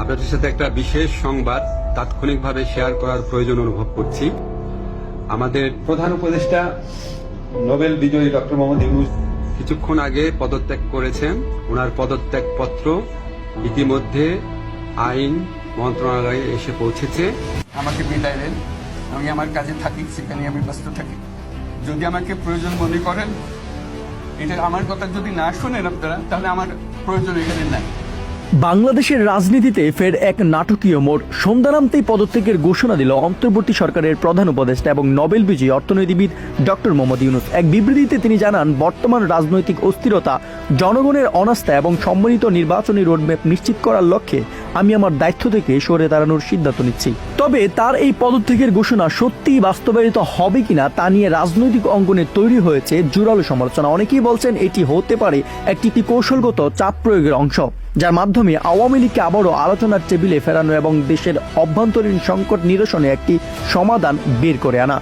আপনাদের সাথে একটা বিশেষ সংবাদ তাৎক্ষণিকভাবে শেয়ার করার প্রয়োজন অনুভব করছি। আমাদের প্রধান উপদেষ্টা নোবেল বিজয়ী ডক্টর মোহাম্মদ ইউনূস কিছুক্ষণ আগে পদত্যাগ করেছেন। ওনার পদত্যাগ পত্র ইতিমধ্যে আইন মন্ত্রণালয়ে এসে পৌঁছেছে। আমাকে বিদায় দেন, আমি আমার কাজে থাকি, সেখানে আমি ব্যস্ত থাকি। যদি আমাকে প্রয়োজন মনে করেন, এটা আমার কথা যদি না শোনেন আপনারা, তাহলে আমার প্রয়োজন এখানে নাই। বাংলাদেশের রাজনীতিতে ফের এক নাটকীয় মোড়। সন্ধ্যা নামতেই পদত্যাগের ঘোষণা দিল অন্তর্বর্তী সরকারের প্রধান উপদেষ্টা এবং নোবেল বিজয়ী অর্থনীতিবিদ ডক্টর মোহাম্মদ ইউনূস। এক বিবৃতিতে তিনি জানান, বর্তমান রাজনৈতিক অস্থিরতা, জনগণের অনাস্থা এবং সম্মিলিত নির্বাচনী রোডম্যাপ নিশ্চিত করার লক্ষ্যে আমি আমার দায়িত্ব থেকে সরে দাঁড়ানোর সিদ্ধান্ত নিচ্ছি। তবে তার এই পদত্যাগের ঘোষণা সত্যিই বাস্তবায়িত হবে কিনা তা নিয়ে রাজনৈতিক অঙ্গনে তৈরি হয়েছে জোরালো সমালোচনা। অনেকেই বলছেন এটি হতে পারে একটি কৌশলগত চাপ প্রয়োগের অংশ, যার মাধ্যমে আওয়ামী লীগকে আবারও আলোচনার টেবিলে ফেরানো এবং দেশের অভ্যন্তরীণ সংকট নিরসনে একটি সমাধান বের করে আনা।